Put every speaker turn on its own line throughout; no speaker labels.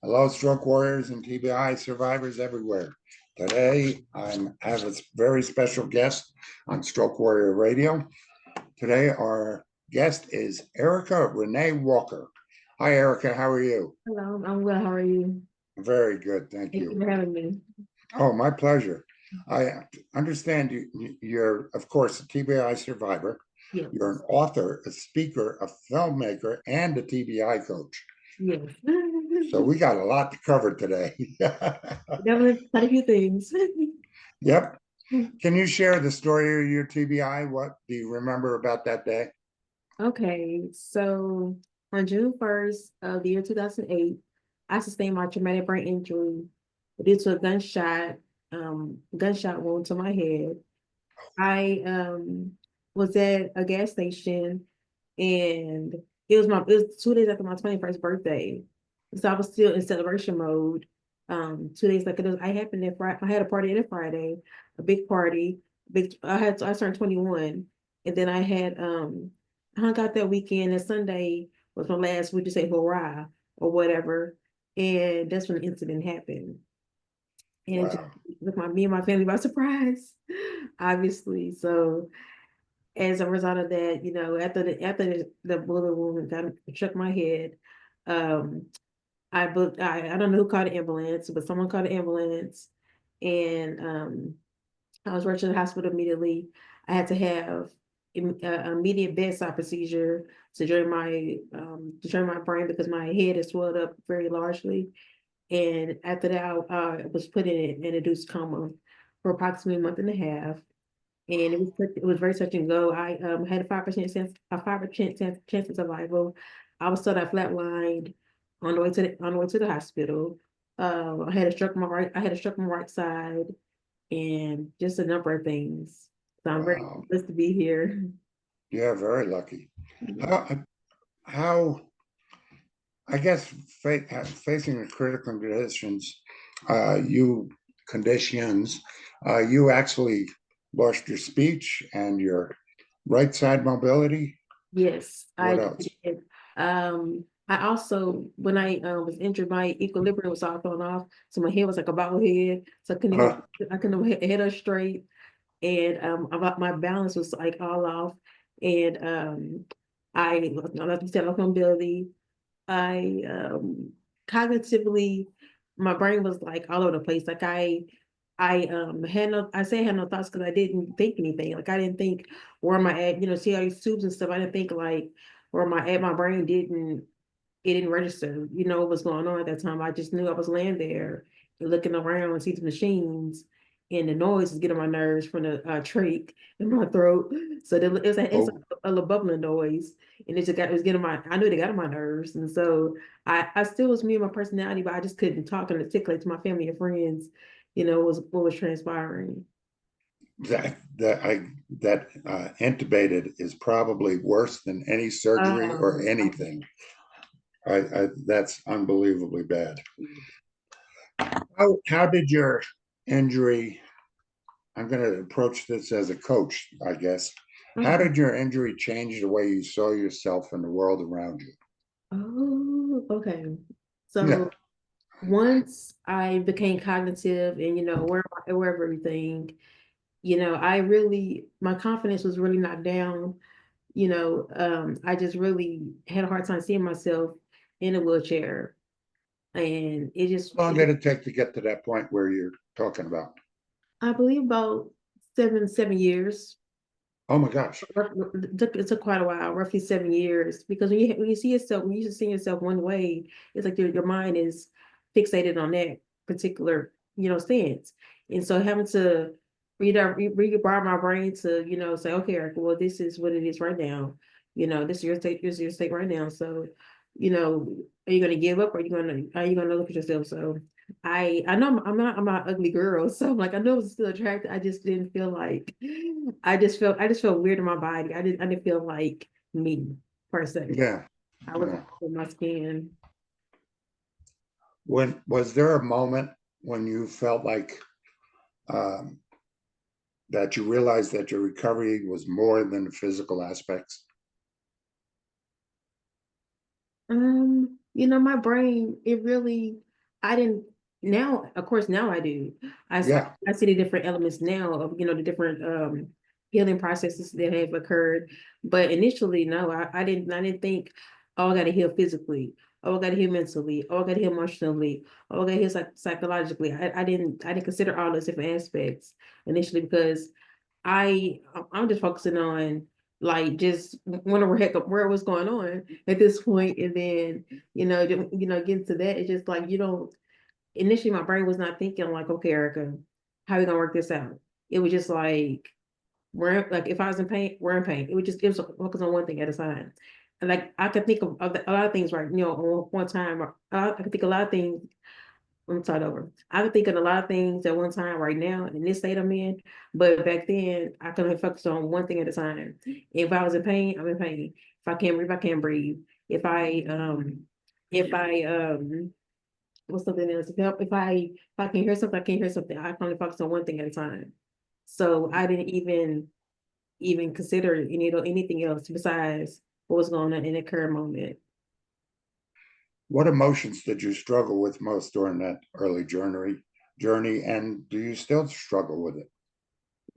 Hello, stroke warriors and TBI survivors everywhere. Today, I have a very special guest on Stroke Warrior Radio. Today, our guest is Erica Renee Walker. Hi, Erica. How are you?
Hello, I'm well. How are you?
Very good. Thank
Thank you
you.
for having me.
Oh, my pleasure. I understand you're, of course, a TBI survivor. You're an
Yes,
author, a speaker, a filmmaker, and a TBI coach.
yes.
So we got a lot to cover today.
Definitely quite a few things.
Yep. Can you share the story of your TBI? What do you remember about that day?
Okay, so on June 1st of the year 2008, I sustained my traumatic brain injury due to a gunshot wound to my head. I was at a gas station and it was 2 days after my 21st birthday. So I was still in celebration mode. 2 days like it was I happened that Friday. I had a party on a Friday, a big party. I turned 21 and then I hung out that weekend and Sunday was my last, would you say hurrah or whatever. And that's when the incident happened. And it just
Wow.
took me and my family by surprise, obviously. So as a result of that, the bullet wound got struck my head, um, I don't know who called the ambulance, but someone called the ambulance, and I was rushed to the hospital immediately. I had to have immediate bedside procedure to drain my brain because my head is swelled up very largely. And after that, I was put in an induced coma for approximately a month and a half, and it was very touch and go. I had a 5% chance of survival. I was told I flatlined on the way to the hospital. I had a stroke on my right side, and just a number of things. So I'm very
Wow.
blessed to be here.
Yeah, very lucky. How I guess facing the critical conditions, you conditions, you actually lost your speech and your right side mobility.
Yes,
What
I
else?
did. I also, when I was injured, my equilibrium was all thrown off, so my head was like a bobblehead, so
Uh,
I couldn't head up straight, and about my balance was like all off, and like you said, lost mobility. I cognitively, my brain was like all over the place. Like I say I had no thoughts because I didn't think anything. Like I didn't think where am I at, see all these tubes and stuff. I didn't think like where am I at. My brain didn't register, what was going on at that time. I just knew I was laying there and looking around and see the machines and the noise is getting on my nerves from the trach in my throat. So it's
oh,
a little bubbling noise, and it was getting I knew they got on my nerves, and so I still was me and my personality, but I just couldn't talk and articulate to my family and friends, was what was transpiring.
that intubated is probably worse than any surgery or
Um,
anything. That's unbelievably bad. How did your injury? I'm going to approach this as a coach, I guess. How
okay.
did your injury change the way you saw yourself and the world around you?
Oh, okay.
Yeah.
So once I became cognitive and aware of everything, my confidence was really knocked down. I just really had a hard time seeing myself in a wheelchair, and
How long did it take to get to that point where you're talking about?
I believe about 7 years.
Oh my gosh.
It took quite a while, roughly 7 years, because when you see yourself one way, it's like your mind is fixated on that particular, stance. And so having to rewire my brain to, say, okay, Eric, well, this is what it is right now. This is your state right now. So, are you gonna give up or are you gonna look at yourself? So I know I'm not an ugly girl, so I'm like I know I was still attracted. I just didn't feel like I just felt weird in my body. I didn't feel like me per se.
Yeah.
I was
Yeah.
in my skin.
When was there a moment when you felt like um, that you realized that your recovery was more than the physical aspects?
My brain, it really. I didn't now, of course, now I do.
Yeah.
I see the different elements now of, the different healing processes that have occurred. But initially, no, I didn't think, oh, I gotta heal physically, oh, I gotta heal mentally, oh, I gotta heal emotionally, oh, I gotta heal psychologically. I didn't consider all those different aspects initially because I'm just focusing on like just wondering where was going on at this point, and then getting to that, it's just like you don't. Initially, my brain was not thinking like, okay, Erica, how we gonna work this out? It was just like like if I was in pain, we're in pain. It was focus on one thing at a time, and like I could think of a lot of things right, on one time. I could think a lot of things. Let me start over. I could think of a lot of things at one time right now in this state I'm in, but back then I could only focus on one thing at a time. If I was in pain, I'm in pain. If I can't breathe, I can't breathe. If I what's something else? If I can hear something, I can't hear something. I can only focus on one thing at a time. So I didn't even consider anything else besides what was going on in the current moment.
What emotions did you struggle with most during that early journey, and do you still struggle with it?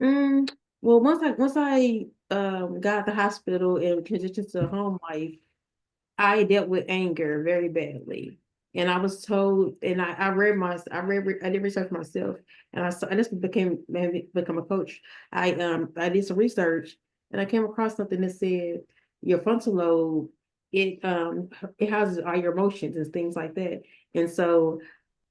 Mm, well, once I got out the hospital and transitioned to home life, I dealt with anger very badly. And I was told, and I did research myself, and I just become a coach. I did some research, and I came across something that said your frontal lobe, it houses all your emotions and things like that. And so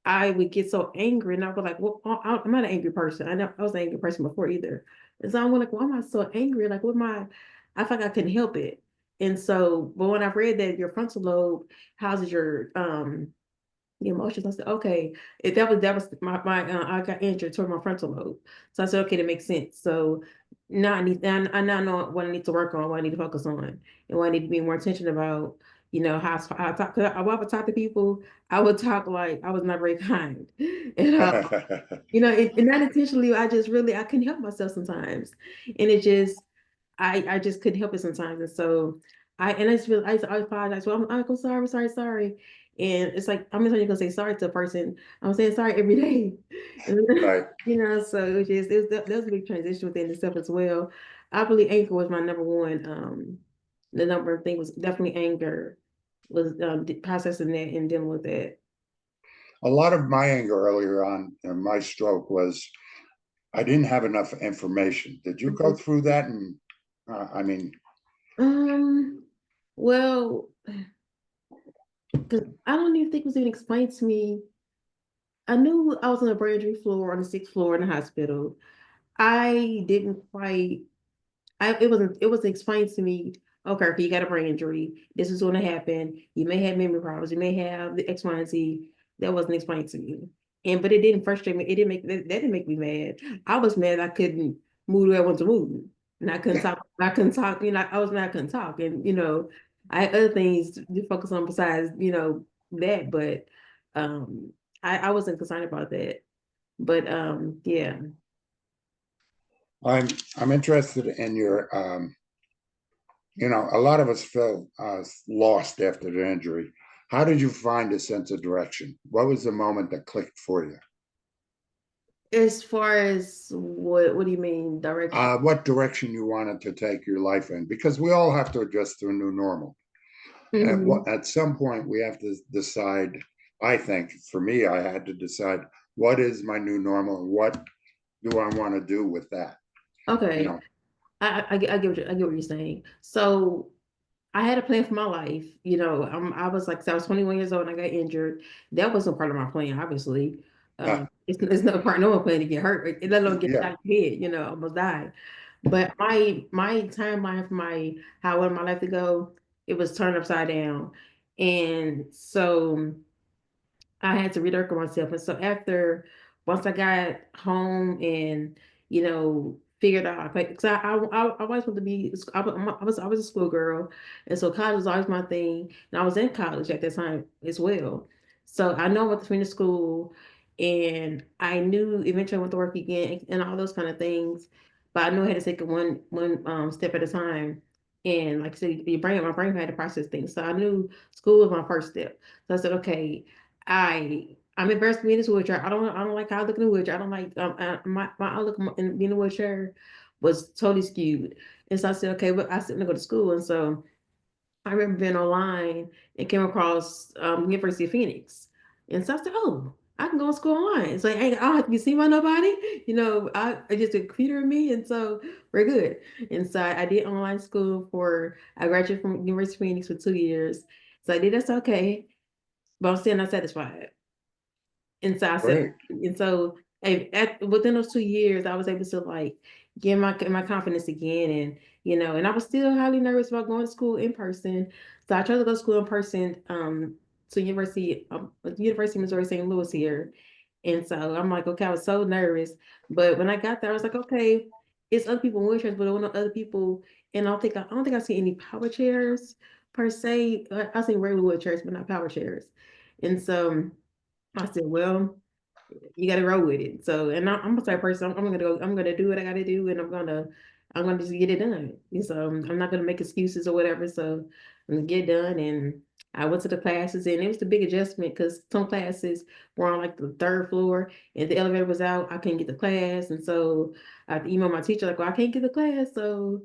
I would get so angry, and I was like, well, I'm not an angry person. I was an angry person before either. And so I'm like, why am I so angry? Like, I feel like I couldn't help it. And so, but when I read that your frontal lobe houses your the emotions. I said, okay, if that was I got injured toward my frontal lobe. So I said, okay, that makes sense. So now I now know what I need to work on, what I need to focus on, and what I need to be more attention about. How I talk. 'Cause I would talk to people. I would talk like I was not very kind, and and not intentionally. I couldn't help myself sometimes, and it just I just couldn't help it sometimes, and so I just feel I apologize. Well, I'm sorry, sorry, sorry, and it's like I'm not even gonna say sorry to a person. I'm saying sorry every day, and,
Right.
so that was a big transition within itself as well. I believe anger was my number one. The number of thing was definitely anger, was processing that and dealing with that.
A lot of my anger earlier on in my stroke was I didn't have enough information. Did you go through that? And I mean,
Um, well, because I don't even think it was even explained to me. I knew I was on a brain injury floor on the sixth floor in the hospital. I didn't quite. It wasn't explained to me. Okay, if you got a brain injury, this is going to happen. You may have memory problems. You may have the X, Y, and Z. That wasn't explained to me. But it didn't frustrate me. It didn't make that didn't make me mad. I was mad I couldn't move the way I wanted to move. And I couldn't
yeah,
talk. I couldn't talk. I was mad I couldn't talk. And I had other things to focus on besides, that. But um I wasn't concerned about that. But yeah.
I'm I'm interested in your a lot of us feel lost after the injury. How did you find a sense of direction? What was the moment that clicked for you?
As far as what do you mean direction?
What direction you wanted to take your life in? Because we all have to adjust to a new normal. And
Hmm.
at some point, we have to decide. I think for me, I had to decide what is my new normal and what do I want to do with that. You
Okay.
know,
I get what you're saying. So I had a plan for my life. I was like, so I was 21 years old and I got injured. That wasn't part of my plan, obviously.
uh,
It's not part of no one plan to get hurt, let alone get
yeah.
out of your head, almost die. But my timeline for how I wanted my life to go, it was turned upside down. And so I had to redirect myself. And so once I got home and figured out, because I always wanted to be, I was a schoolgirl, and so college was always my thing, and I was in college at that time as well. So I know I went to finish school, and I knew eventually I went to work again and all those kind of things, but I knew I had to take it one step at a time. And like I said, my brain had to process things. So I knew school was my first step. So I said, okay, I'm embarrassed to be in this wheelchair. I don't like how I look in the wheelchair. I don't like my outlook in being in a wheelchair was totally skewed. And so I said, okay, but I still want to go to school. And so I remember being online and came across University of Phoenix. And so I said, oh, I can go to school online. It's like I don't have to be seen by nobody. I just a computer and me, and so we're good. And so I did online school for I graduated from University of Phoenix for 2 years. So I did that's okay, but I'm still not satisfied. And so I said,
Great.
and so within those 2 years, I was able to like get my confidence again, and and I was still highly nervous about going to school in person. So I tried to go to school in person, to University of Missouri St. Louis here, and so I'm like, okay, I was so nervous, but when I got there, I was like, okay, it's other people in wheelchairs, but I want other people, and I don't think I see any power chairs per se. I see regular wheelchairs, but not power chairs, and so. I said, well, you got to roll with it. So, and I'm a type of person. I'm gonna go. I'm gonna do what I got to do, and I'm gonna just get it done. And so I'm not gonna make excuses or whatever. So I'm gonna get done. And I went to the classes, and it was the big adjustment because some classes were on like the third floor, and the elevator was out. I couldn't get the class, and so I emailed my teacher like, "Well, I can't get the class." So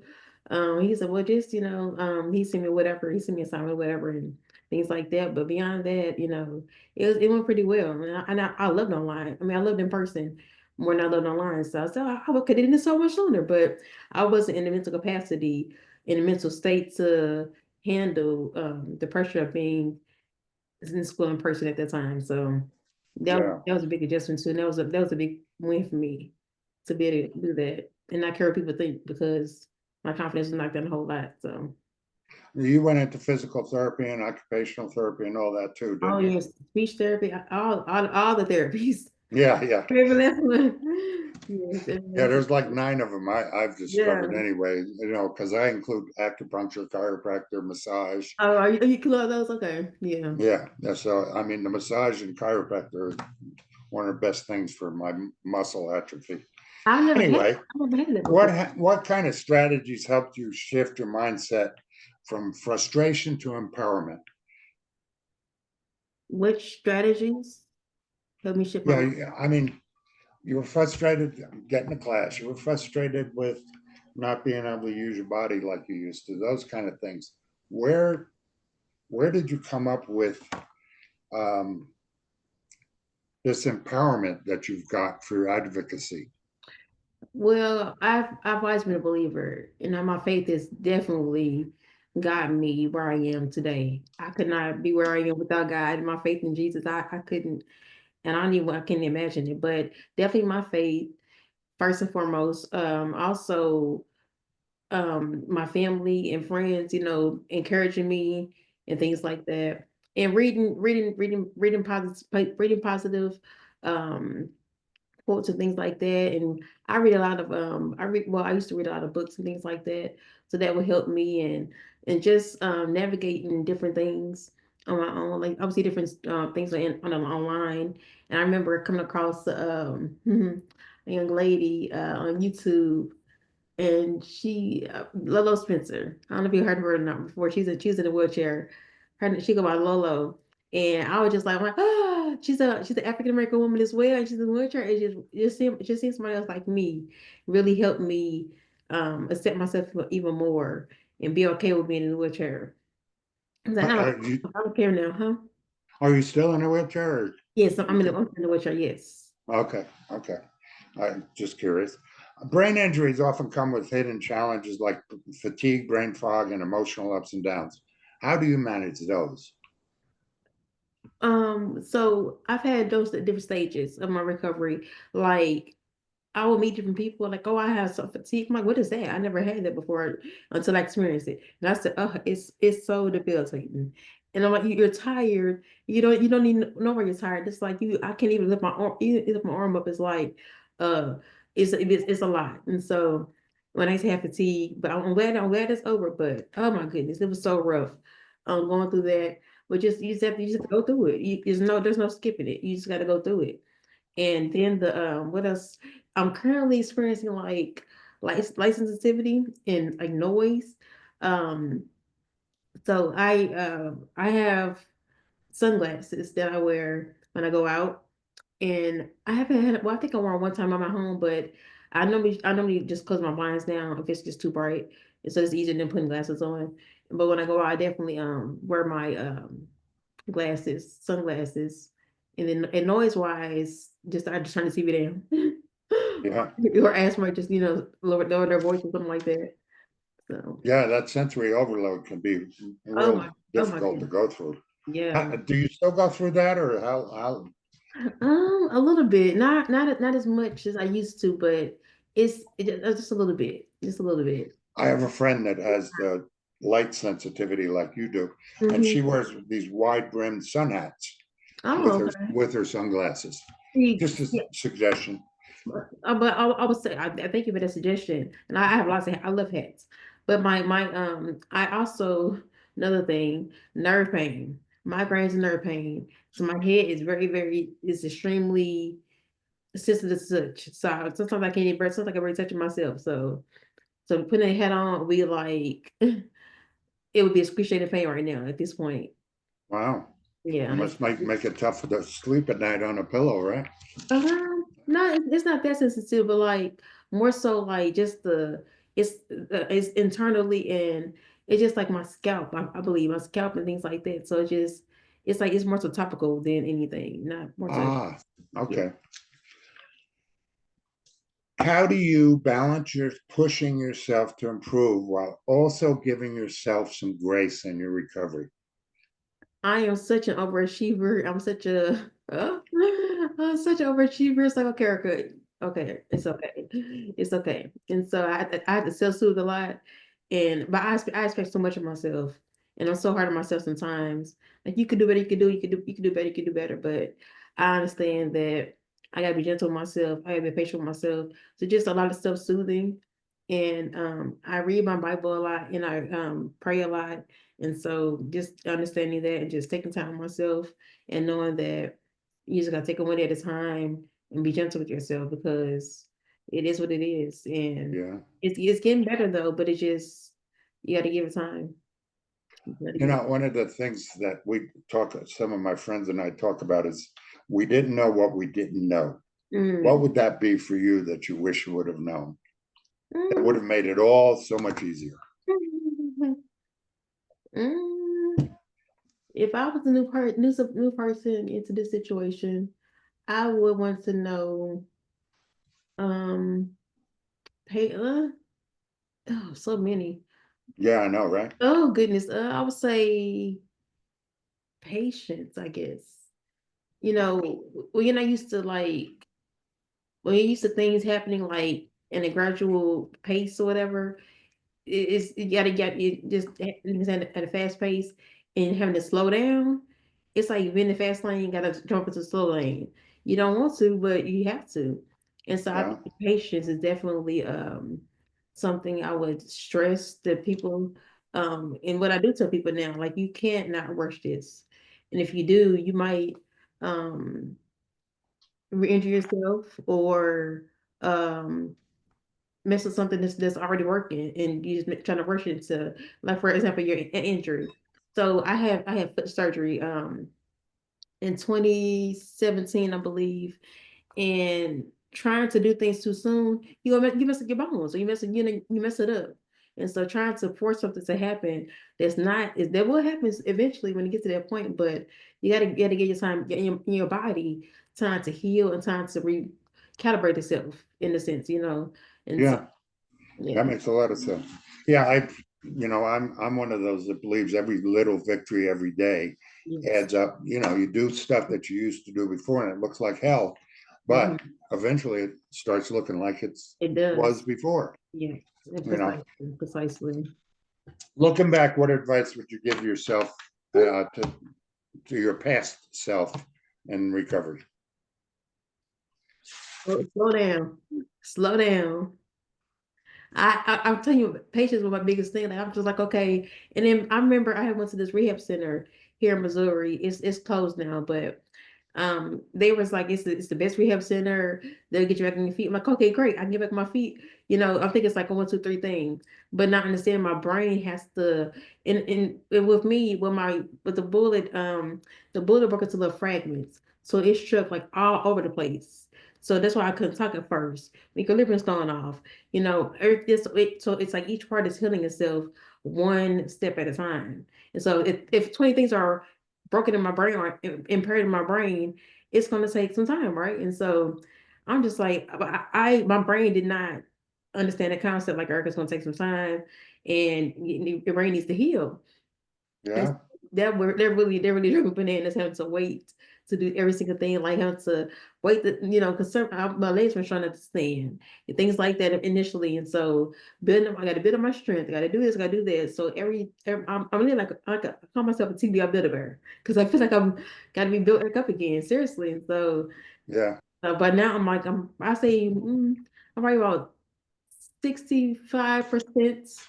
he said, "Well, just he sent me whatever. He sent me assignment, whatever, and things like that." But beyond that, it went pretty well. I loved online. I mean, I loved in person more than I loved online. So I could have done it so much sooner, but I wasn't in the mental capacity, in the mental state to handle the pressure of being in school in person at that time. So
Yeah.
that was a big adjustment too. And that was a big win for me to be able to do that and not care what people think because my confidence was knocked down a whole lot. So
You went into physical therapy and occupational therapy and all that too,
oh
didn't you?
yes, speech therapy, all the therapies.
Yeah, yeah.
Favorite lesson. Yes, every
Yeah,
lesson.
there's like nine of them I've
Yeah.
discovered anyway, because I include acupuncture, chiropractor, massage.
Oh, are you clear those? Okay. Yeah.
Yeah, that's I mean, the massage and chiropractor are one of the best things for my muscle atrophy. Anyway,
I've never had that before.
what kind of strategies helped you shift your mindset from frustration to empowerment?
Which strategies help me shift my
Yeah,
mind?
yeah, I mean, you were frustrated getting to class. You were frustrated with not being able to use your body like you used to. Those kind of things. Where where did you come up with um, this empowerment that you've got through advocacy?
Well, I've always been a believer, and my faith has definitely gotten me where I am today. I could not be where I am without God. My faith in Jesus, I couldn't, and I can't imagine it. But definitely my faith first and foremost. Also my family and friends, encouraging me and things like that. And reading positive um quotes and things like that. And I read a lot of I used to read a lot of books and things like that. So that would help me and just navigating different things on my own. Like obviously different things online. And I remember coming across a young lady on YouTube, and Lolo Spencer. I don't know if you heard of her or not before. She's in a wheelchair. She go by Lolo, and I was just like, she's an African American woman as well, and she's in a wheelchair. Just seeing somebody else like me really helped me accept myself even more and be okay with being in a wheelchair. I was like, no, I don't care now, huh?
Are you still in a wheelchair? Or
Yes,
you can,
I'm in a wheelchair. Yes.
okay, okay. I'm just curious. Brain injuries often come with hidden challenges like fatigue, brain fog, and emotional ups and downs. How do you manage those?
So I've had those at different stages of my recovery. Like I will meet different people like, oh, I have some fatigue. I'm like, what is that? I never had that before until I experienced it. And I said, oh, it's so debilitating. And I'm like, you're tired. You don't even know where you're tired. It's like I can't even lift my arm. Even lift my arm up. It's like, uh, it's a lot. And so when I used to have fatigue, but I'm glad it's over. But oh my goodness, it was so rough. Going through that. But you just have to go through it. There's no skipping it. You just got to go through it. And then the what else? I'm currently experiencing like light sensitivity and like noise. Um, so I have sunglasses that I wear when I go out. And I haven't had, well, I think I wore it one time on my home, but I normally just close my blinds down if it's just too bright. And so it's easier than putting glasses on. But when I go out, I definitely wear my glasses, sunglasses. And then and noise wise, just I just turn the TV down.
Yeah,
Or ask my just, lower their voice or something like that. So
yeah, that sensory overload can be
oh
real
my oh my
difficult to
goodness.
go through.
Yeah.
Do you still go through that, or how?
A little bit, not as much as I used to, but it's just a little bit, just a little bit.
I have a friend that has the light sensitivity like you do, and
Hmm.
she wears these wide brimmed sun hats
Oh, okay.
with her sunglasses.
See,
Just a
yeah,
suggestion.
but I would say I thank you for that suggestion, and I have lots of I love hats, but my I also another thing nerve pain, migraines and nerve pain. So my head is very is extremely sensitive to such. So sometimes I can't even breathe. Sometimes I can really touch it myself. So putting a hat on would be like it would be excruciating pain right now at this point.
Wow, it
Yeah.
must make it tough to sleep at night on a pillow, right?
No, it's not that sensitive, but like more so like just it's internally and it's just like my scalp. I believe my scalp and things like that. So it's like it's more so topical than anything, not more so.
Ah,
Yeah.
okay. How do you balance your pushing yourself to improve while also giving yourself some grace in your recovery?
I am such an overachiever. I'm such an overachiever. It's like, okay, okay, okay, it's okay, it's okay. And so I have to self-soothe a lot, and but I expect so much of myself, and I'm so hard on myself sometimes. Like you could do better, you could do better, you could do better. But I understand that I gotta be gentle with myself. I gotta be patient with myself. So just a lot of self-soothing, and I read my Bible a lot, and I pray a lot, and so just understanding that and just taking time with myself and knowing that you just gotta take it one day at a time and be gentle with yourself because it is what it is. And
Yeah.
it's getting better though, but it's just you gotta give it time. You gotta
You
give it
know, one of the things that some of my friends and I talk about is we didn't know what we didn't know. What
mm.
would that be for you that you wish you would have known? That would
Mm.
have made it all so much easier.
Mm. If I was a new person into this situation, I would want to know um hey oh so many.
Yeah, I know, right?
Oh goodness. I would say patience, I guess. When you're not used to when you're used to things happening like in a gradual pace or whatever, it's you gotta get you just at a fast pace and having to slow down. It's like being in the fast lane, you gotta jump into the slow lane. You don't want to, but you have to. And so I
Yeah,
think patience is definitely something I would stress that people and what I do tell people now, like you can't not rush this. And if you do, you might um re-injure yourself or um mess with something that's already working and you just trying to rush it to like for example your injury. So I had foot surgery in 2017 I believe, and trying to do things too soon you mess up your bones or you mess it up. And so trying to force something to happen that's not is that what happens eventually when you get to that point, but you gotta get your time your body time to heal and time to recalibrate itself in a sense, and so
yeah,
yeah.
that makes a lot of sense. Yeah, I'm one of those that believes every little victory every day
Yes.
adds up. You know, you do stuff that you used to do before and it looks like hell, but
Mhm.
eventually it starts looking like it's
It
was
does.
before.
Yeah.
You know,
Precisely.
looking back, what advice would you give yourself to your past self in recovery?
Slow down. Slow down. I'm telling you, patience was my biggest thing. Like I'm just like, okay. And then I remember I had went to this rehab center here in Missouri. It's closed now, but they was like, it's the best rehab center. They'll get you back on your feet. I'm like, okay, great. I can get back on my feet. I think it's like a one, two, three thing. But not understanding my brain has to and with me, with the bullet broke into little fragments. So it struck like all over the place. So that's why I couldn't talk at first. The equilibrium's thrown off. So it's like each part is healing itself one step at a time. And so if 20 things are broken in my brain or impaired in my brain, it's going to take some time, right? And so I'm just like, my brain did not understand the concept like Erica's going to take some time and your brain needs to heal. And
Yeah,
they're really driving bananas having to wait to do every single thing, like having to wait because my legs were trying to stand and things like that initially. And so I got to build up my strength. I got to do this, I got to do that. So I'm really like I call myself a TBI builder bear because I feel like I'm got to be built back up again, seriously. And so,
yeah,
but now I'm like I say I'm right about 65%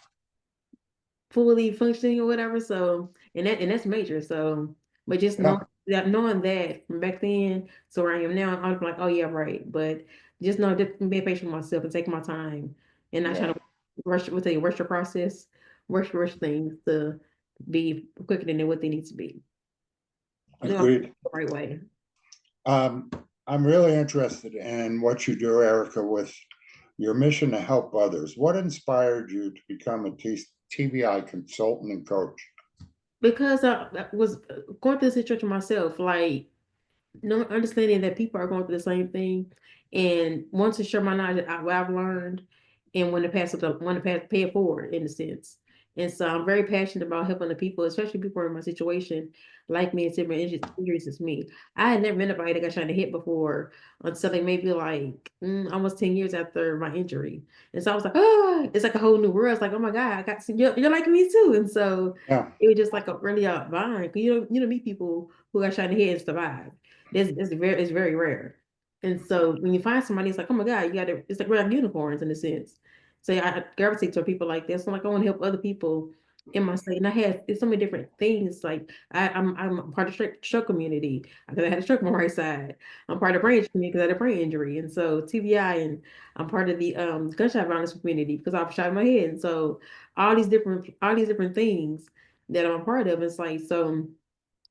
fully functioning or whatever. So and that's major. So but just
yeah,
knowing that from back then to where I am now, I'm like, oh yeah, right. But just know just being patient with myself and taking my time and not trying
yeah.
to rush the process, rush things to be quicker than what they need to be. No,
Agreed.
the right way.
Um, I'm really interested in what you do, Erica, with your mission to help others. What inspired you to become a TBI consultant and coach?
Because I was going through the situation myself, like no understanding that people are going through the same thing and want to share my knowledge what I've learned and want to pay it forward in a sense. And so I'm very passionate about helping the people, especially people in my situation, like me and similar injuries as me. I had never been anybody that got shot in the head before until like maybe like almost 10 years after my injury. And so I was like, oh, it's like a whole new world. It's like, oh my God, I got some, you're like me too. And so
Yeah,
it was just like a really bond. 'Cause you don't meet people who got shot in the head and survived. It's very rare. And so when you find somebody, it's like, oh my God, you got to, it's like we're like unicorns in a sense. So I gravitate to people like this. So like I want to help other people in my state. And I had it's so many different things. Like I'm part of the stroke community because I had a stroke on my right side. I'm part of the brain injury community because I had a brain injury. And so TBI and I'm part of the gunshot violence community because I was shot in my head. And so all these different things that I'm a part of. It's like so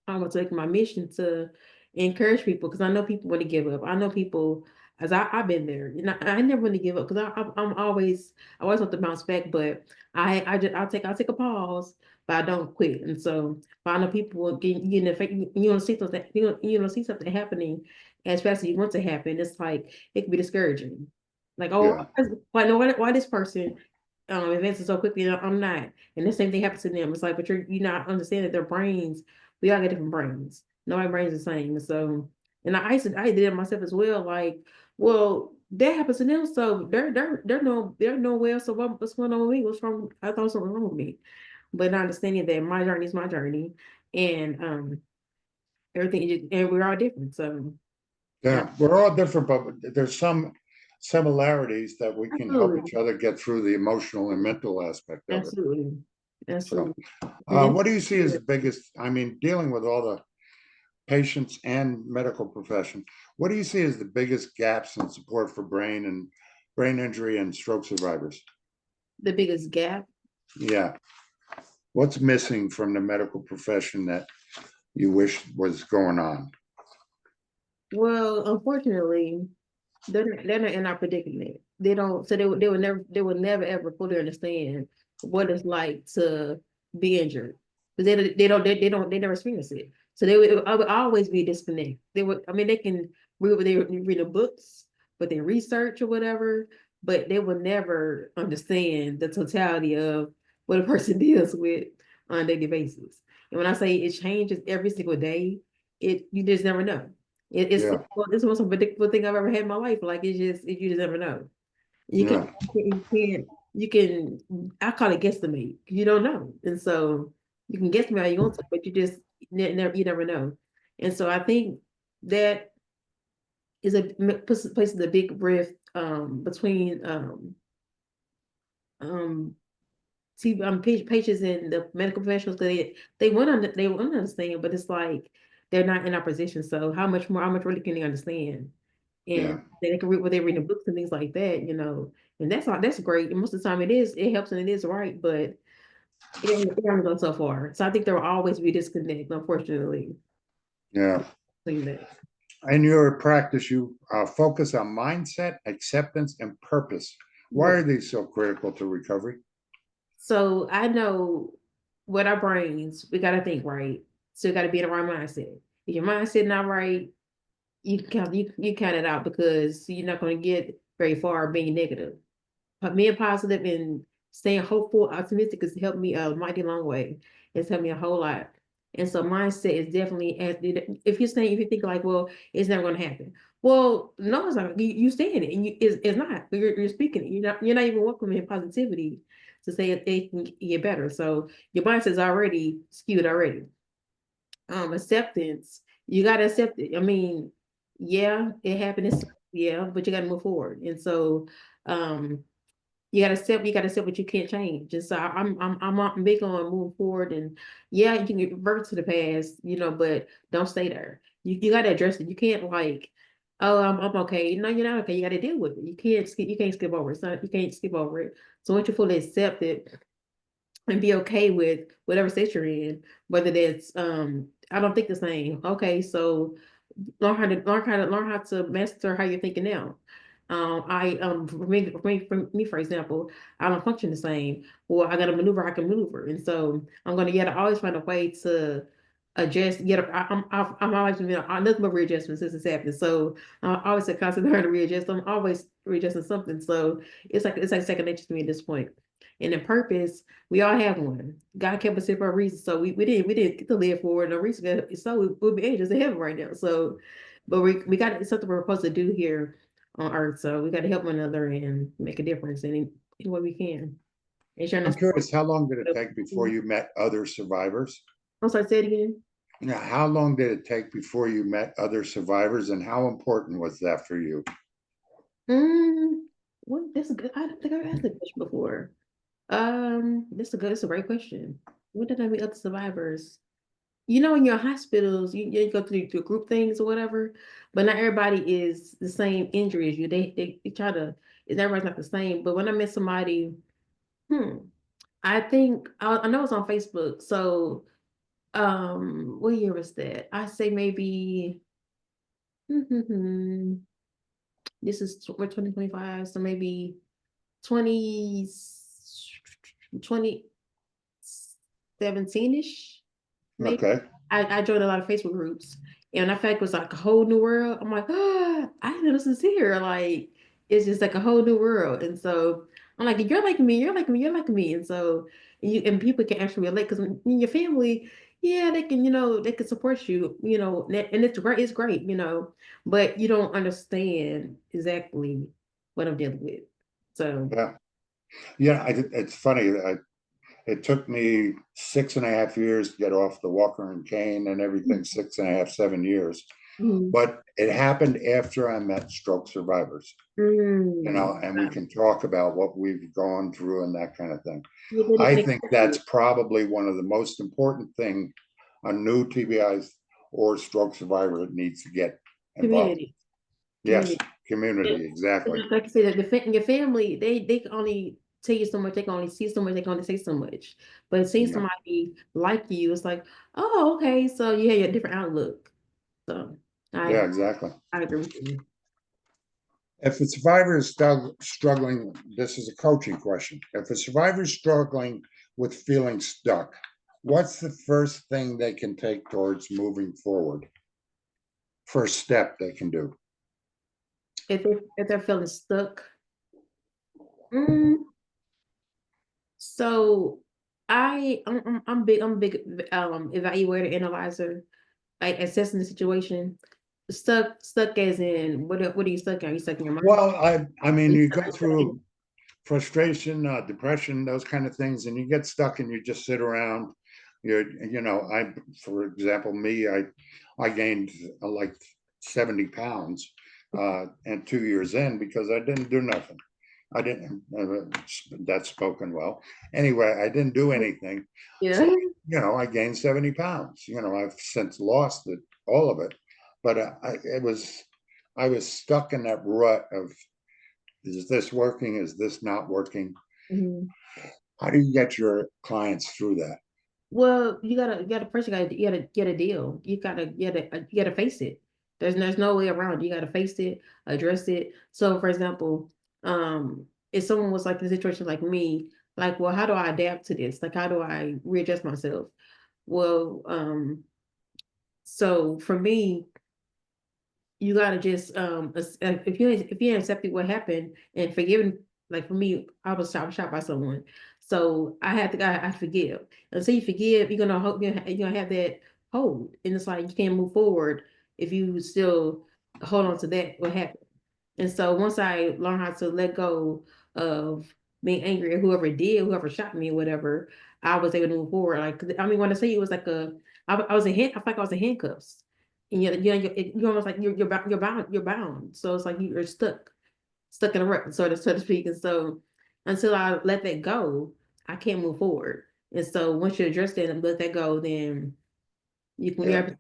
I'm gonna take my mission to encourage people because I know people want to give up. I know people as I've been there. I never want to give up because I always want to bounce back, but I'll take a pause, but I don't quit. And so but I know people will get in effect. You want to see something you know see something happening as fast as you want to happen. It's like it can be discouraging. Like oh
yeah,
why no why this person advances so quickly and I'm not. And the same thing happens to them. It's like but you're not understanding their brains we all got different brains. Nobody brains the same. So, and I did it myself as well. Like, well, that happens to them. So they're no well. So what's going on with me? What's wrong? I thought something wrong with me. But not understanding that my journey is my journey, and and we're all different. So yeah,
yeah. We're all different, but there's some similarities that we can help
absolutely,
each other get through the emotional and mental aspect of it.
absolutely,
So,
absolutely. And then
what do you see as the biggest? I mean, dealing with all the patients and medical profession, what do you see as the biggest gaps in support for brain injury and stroke survivors?
the biggest gap.
Yeah, what's missing from the medical profession that you wish was going on?
Well, unfortunately, they're not in our predicament. They don't. So they will never ever fully understand what it's like to be injured because they never experience it. So I would always be a disconnect. They would. I mean, they can read the books, but they research or whatever, but they will never understand the totality of what a person deals with on a daily basis. And when I say it changes every single day, you just never know.
Yeah,
It's the most unpredictable thing I've ever had in my life. Like you just never know. You can
yeah,
I call it guesstimate. You don't know, and so you can guesstimate how you want to, but you never know. And so I think that is places a big rift between um patients and the medical professionals. They want to understand, but it's like they're not in our position. So how much really can they understand?
yeah,
And they can read what they read in books and things like that. And that's great. And most of the time it helps and it is right, but it only goes so far. So I think there will always be disconnect, unfortunately,
yeah.
between that.
In your practice, you focus on mindset, acceptance, and purpose. Why
Yeah.
are these so critical to recovery?
So I know with our brains, we gotta think right. So you gotta be in the right mindset. If your mindset not right, you count it out because you're not gonna get very far being negative. But being positive and staying hopeful, optimistic has helped me a mighty long way. It's helped me a whole lot. And so mindset is definitely if you think like, well, it's never gonna happen. Well, no, it's not. You stay in it, and it's not. You're speaking it. You're not even welcoming positivity to say it can get better. So your mindset is already skewed already. Acceptance. You gotta accept it. I mean, yeah, it happened. Yeah, but you gotta move forward. And so, um, you gotta accept what you can't change. Just so I'm big on moving forward, and yeah, you can revert to the past, but don't stay there. You gotta address it. You can't like, oh, I'm okay. No, you're not okay. You gotta deal with it. You can't skip over it. So you can't skip over it. So once you fully accept it and be okay with whatever state you're in, whether that's I don't think the same. Okay, so learn how to master how you're thinking now. I for me, for example, I don't function the same. Well, I got to maneuver, I can maneuver, and so I'm gonna get always find a way to adjust. I'm always nothing but readjustment since it's happened. So I always constantly learning to readjust. I'm always readjusting something. So it's like second nature to me at this point. And the purpose, we all have one. God kept us here for a reason. So we didn't get to live for no reason. So we'll be angels in heaven right now. So, but we got it's something we're supposed to do here on earth. So we got to help one another and make a difference in what we can. And sharing
I'm
this.
curious, how long did it take before you met other survivors?
I'm sorry, say it again.
Now, how long did it take before you met other survivors, and how important was that for you?
Mm, well, that's a good. I don't think I've asked that question before. That's a great question. When did I meet other survivors? In your hospitals, you go through group things or whatever, but not everybody is the same injury as you. They try to, everybody's not the same. But when I met somebody, hmm, I think I know it's on Facebook. So, what year was that? I say maybe, this is we're 2025, so maybe 20 2017-ish. Maybe
Okay.
I joined a lot of Facebook groups, and I felt like it was like a whole new world. I'm like, I didn't know this is here. Like it's just like a whole new world, and so I'm like, you're like me, you're like me, you're like me, and so and people can actually relate because in your family, yeah, they can support you, and it's great, but you don't understand exactly what I'm dealing with. So,
Yeah. Yeah. It's funny. It took me 6.5 years to get off the walker and cane and everything, 6.5, 7 years.
mm,
But it happened after I met stroke survivors, and we
wow.
can talk about what we've gone through and that kind of thing.
You didn't
I
even
think that's probably one of the most important thing a new TBI or stroke survivor needs to get involved.
community,
Yes,
community.
community, exactly.
Like I said, your family, they can only tell you so much, they can only see so much, they can only say so much. But seeing
Yeah,
somebody like you, it's like, oh, okay, so you have a different outlook. So
yeah,
I
exactly.
I agree with you.
If a survivor is struggling, this is a coaching question. If a survivor is struggling with feeling stuck, what's the first thing they can take towards moving forward? First step they can do.
If they're feeling stuck, mm, so I'm big evaluator, analyzer, like assessing the situation. Stuck as in what are you stuck in? Are you stuck in your mind?
Well, I
Are
mean,
you
you
stuck
go
in
through frustration, depression, those kind of things, and you get stuck and you just sit around. For example, me, I gained like 70 pounds, and 2 years in because I didn't do nothing. I didn't, that's spoken well. Anyway, I didn't do anything.
Yeah.
So, I gained 70 pounds. I've since lost it, all of it. But I was stuck in that rut of, is this working? Is this not working?
Mhm.
How do you get your clients through that?
Well, you gotta first you gotta get a deal. You gotta face it. There's no way around it. You got to face it, address it. So, for example, if someone was like in a situation like me, like, well, how do I adapt to this? Like, how do I readjust myself? Well, so for me, you gotta just if you accepted what happened and forgiving, like for me, I was shot by someone, so I forgive. Until you forgive, you're gonna hope you're gonna have that hold, and it's like you can't move forward if you still hold on to that what happened. And so once I learned how to let go of being angry at whoever shot me or whatever, I was able to move forward. Like, I mean, when I say it was like I was in I feel like I was in handcuffs, and you're almost like you're bound. So it's like you're stuck in a rut, so to speak. And so until I let that go, I can't move forward. And so once you address that and let that go, then
Yeah,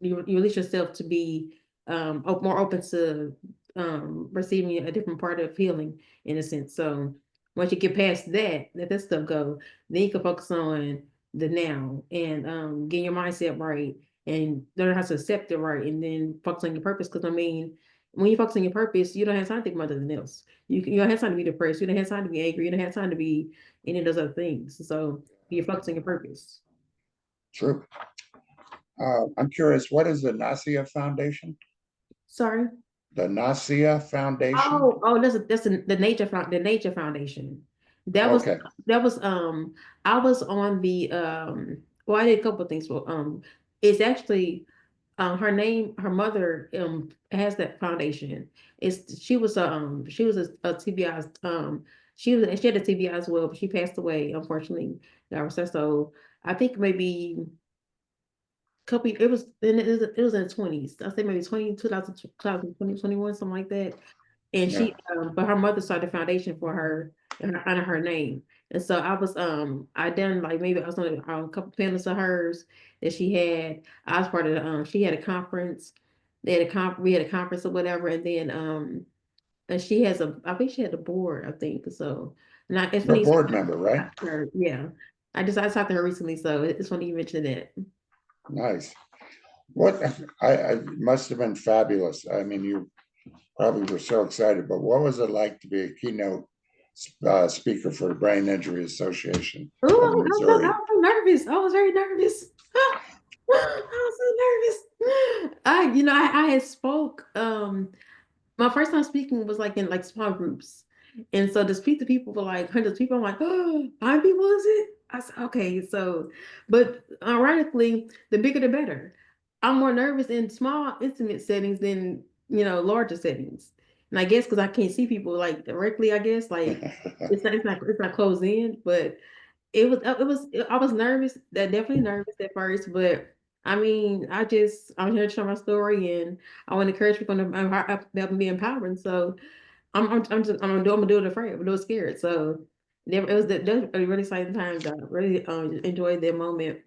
you release yourself to be more open to receiving a different part of healing in a sense. So once you get past that, let that stuff go, then you can focus on the now and get your mindset right and learn how to accept it right and then focus on your purpose. Because I mean, when you focus on your purpose, you don't have time to think about anything else. You don't have time to be depressed. You don't have time to be angry. You don't have time to be any of those other things. So you're focusing your purpose.
true. I'm curious, what is the Nasia Foundation?
Sorry.
The Nasia Foundation?
The Nature Foundation. That was
Okay,
that was I was on the well I did a couple of things. Well, it's actually her mother has that foundation. It's she was a TBI she had a TBI as well, but she passed away unfortunately. So I think maybe couple it was in the 20s. I think maybe 2020 something like that. And
yeah.
but her mother started a foundation for her and under her name. And so I done like maybe I was on a couple panels of hers that she had. I was part of she had a conference. We had a conference or whatever, and then and she has I think she had a board, I think so. And it's
You're a
funny,
board member, right?
yeah. I talked to her recently, so it's funny you mentioned that.
Nice. What, I must have been fabulous. I mean, you probably were so excited, but what was it like to be a keynote speaker for the Brain Injury Association
Oh,
of
I
Missouri?
was so nervous. I was very nervous. I was so nervous. I had spoke. My first time speaking was like in like small groups, and so to speak to people for like hundreds of people, I'm like, oh, how many people is it? I said, okay, so, but ironically, the bigger the better. I'm more nervous in small, intimate settings than larger settings, and I guess because I can't see people like directly, I guess like it's not closed in, but I was nervous, definitely nervous at first, but I mean, I'm here to share my story and I want to encourage people to help them be empowering. So I'm gonna do it afraid, I'm gonna do it scared. So that was a really exciting times. I really enjoyed that moment.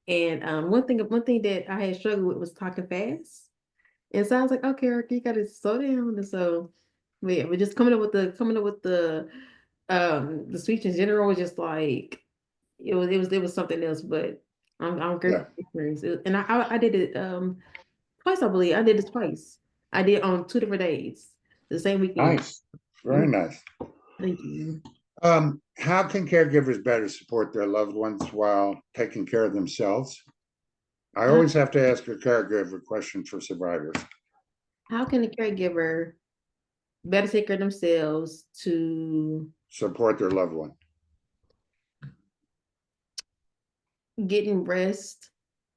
And one thing that I had struggled with was talking fast. And so I was like, okay, Eric, you gotta slow down. And so yeah, we're just coming up with the speech in general was just like it was something else, but I'm grateful
Yeah,
for the experience. And I did it twice, I believe. I did it twice. I did on 2 different days, the same weekend.
nice. Very
Mhm.
nice.
Thank you.
How can caregivers better support their loved ones while taking care of themselves? I
How,
always have to ask a caregiver question for survivors.
how can a caregiver better take care of themselves to
Support their loved one.
getting rest?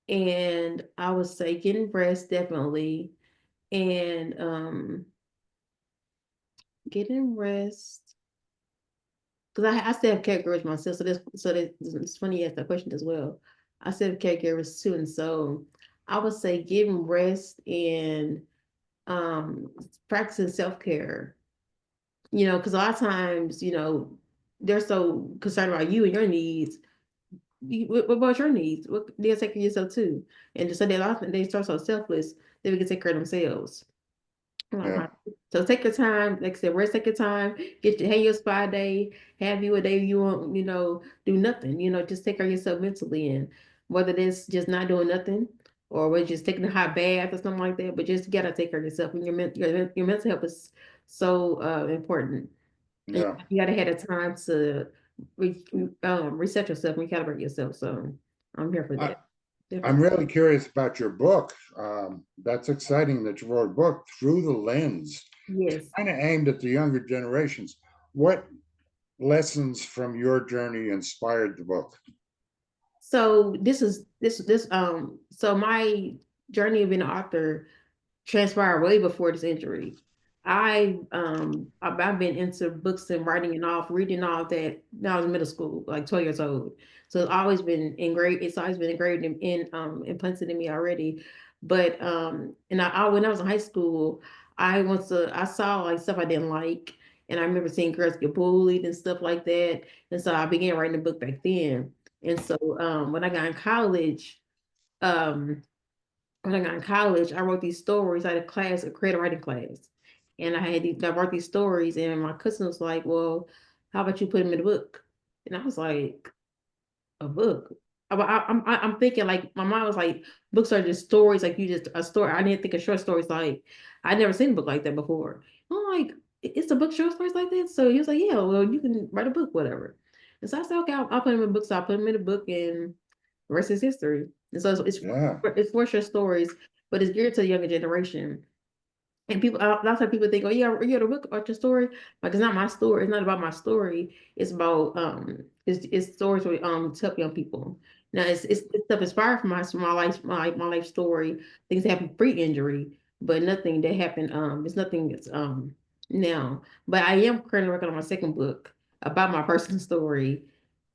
And I would say getting rest definitely, and getting rest. Because I still have caregivers myself, so it's funny you asked that question as well. I still have caregivers too, and so I would say giving rest and practicing self-care. Because a lot of times, they're so concerned about you and your needs. What about your needs? What they'll take care of yourself too, and just so they start so selfless, they can take care of themselves. A lot of
Yeah,
times. So take your time, like I said, rest, take your time, have your spa day, have you a day you want, do nothing, just take care of yourself mentally and whether it's just not doing nothing or was just taking a hot bath or something like that. But just you gotta take care of yourself, and your mental health is so important. And
Yeah.
you gotta have the time to reset yourself, recalibrate yourself. So I'm here for
I,
that.
I'm
Definitely.
really curious about your book. That's exciting that you wrote a book through the lens,
Yes.
kind of aimed at the younger generations. What lessons from your journey inspired the book?
So this so my journey of being an author transpired way before this injury. I've been into books and writing and all reading all that when I was in middle school, like 12 years old. So it's always been engraved. It's always been engraved in implanted in me already. But and I when I was in high school, I saw like stuff I didn't like, and I remember seeing girls get bullied and stuff like that. And so I began writing a book back then. And so when I got in college, um when I got in college, I wrote these stories. I had a class, a creative writing class, and I wrote these stories. And my cousin was like, "Well, how about you put them in a book?" And I was like, "A book?" I'm thinking like my mom was like, "Books are just stories, like you just a story." I didn't think of short stories like I'd never seen a book like that before. I'm like, "It's a book short stories like that?" So he was like, "Yeah, well, you can write a book, whatever." And so I said, "Okay, I'll put them in books." So I put them in a book, and the rest is history. And so
Yeah,
it's for short stories, but it's geared to the younger generation. And people, that's how people think, oh, yeah, you got a book about your story. Like, it's not my story. It's not about my story. It's about, it's stories with, to help young people. Now, it's stuff inspired from my life, my life story, things that happened pre-injury, but nothing that happened, it's nothing that's, now. But I am currently working on my second book about my personal story.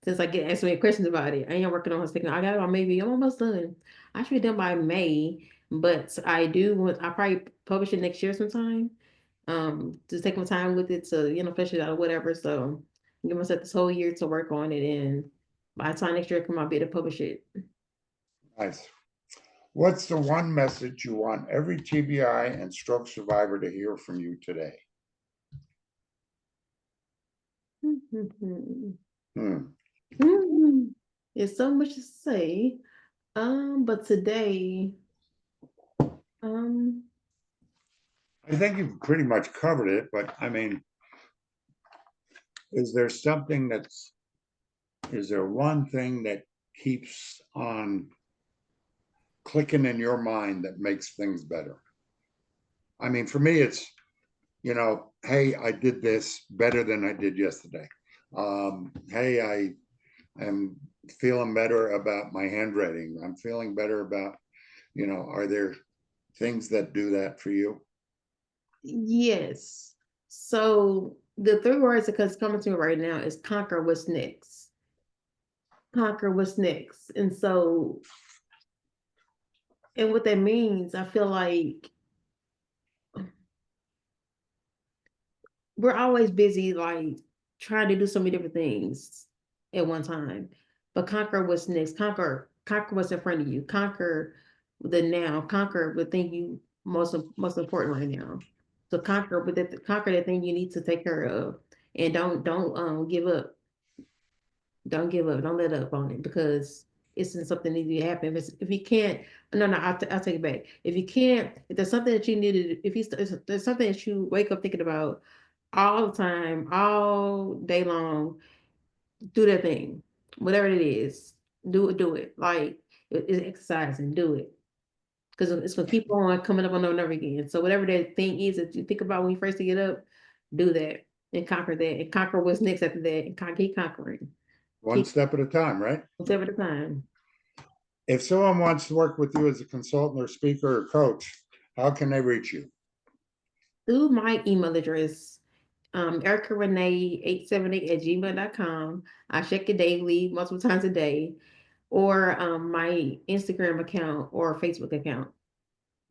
Since I get asked many questions about it, I am working on my second. I got about maybe I'm almost done. I should be done by May, but I probably publish it next year sometime. To take my time with it to, flesh it out or whatever. So give myself this whole year to work on it, and by the time next year come, I'll be able to publish it.
nice. What's the one message you want every TBI and stroke survivor to hear from you today? Hmm.
There's so much to say. But today, um,
I think you've pretty much covered it, but I mean, is there something that's, is there one thing that keeps on clicking in your mind that makes things better? I mean, for me, it's, hey, I did this better than I did yesterday. Hey, I am feeling better about my handwriting. I'm feeling better about, are there things that do that for you?
yes. So the three words that's coming to me right now is conquer what's next. Conquer what's next. And what that means, I feel like we're always busy, like trying to do so many different things at one time. But conquer what's next. Conquer what's in front of you. Conquer the now. Conquer the thing you most important right now. So conquer the thing you need to take care of, and don't give up. Don't give up. Don't let up on it, because it's something that needs to happen. If you can't, no, no, I'll take it back. If you can't, if there's something that you needed, if there's something that you wake up thinking about all the time, all day long, do that thing, whatever it is, do it. Like it's exercising, do it, because it's gonna keep on coming up and over again. So whatever that thing is that you think about when you first get up, do that and conquer what's next after that, and keep conquering,
One
keep
step at a time, right?
whatever the time.
If someone wants to work with you as a consultant or speaker or coach, how can they reach you?
Through my email address, Erica Renee 878 at gmail.com. I check it daily, multiple times a day, or my Instagram account or Facebook account.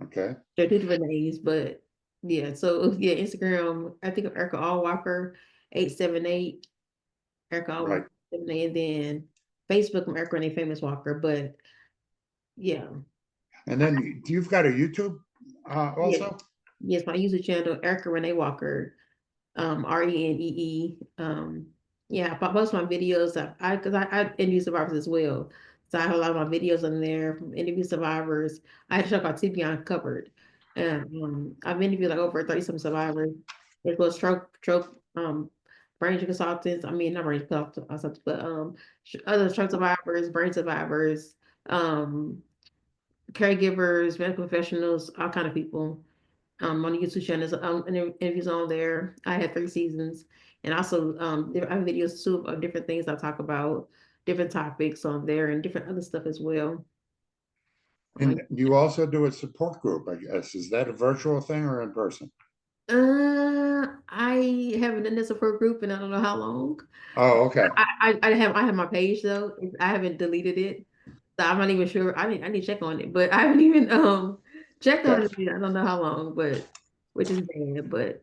Okay,
They're two different names, but yeah. So yeah, Instagram, I think of Erica Allwalker 878, Erica
right.
Allwalker 878, and then Facebook, I'm Erica Renee Famous Walker. But yeah,
And then you've got a YouTube
yes,
also?
yes, my user channel, Erica Renee Walker, Renee. Yeah, I post my videos. Because I interview survivors as well. So I have a lot of my videos on there from interview survivors. I had a show called TB Uncovered. And I've interviewed like over 30 some survivors. There's was stroke brain consultants. I mean not brain consultants, but other stroke survivors, brain survivors, um caregivers, medical professionals, all kind of people. On the YouTube channel, interviews on there. I had 3 seasons, and also I have videos too of different things I talk about, different topics on there, and different other stuff as well.
And
Like,
you also do a support group, I guess. Is that a virtual thing or in person?
I haven't done this support group, and I don't know how long.
Oh, okay.
I have my page though. I haven't deleted it, so I'm not even sure. I need to check on it, but I haven't even checked on
Okay.
it. I don't know how long, but which is bad, but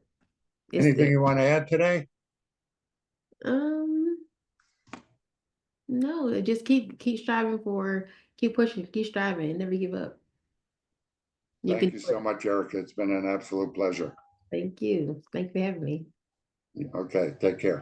it's
Anything
there.
you want to add today?
Um. No, just keep striving keep pushing, keep striving, and never give up. You can
Thank you
do
so
it.
much, Erica. It's been an absolute pleasure.
Thank you. Thank you for having me.
Okay, take care.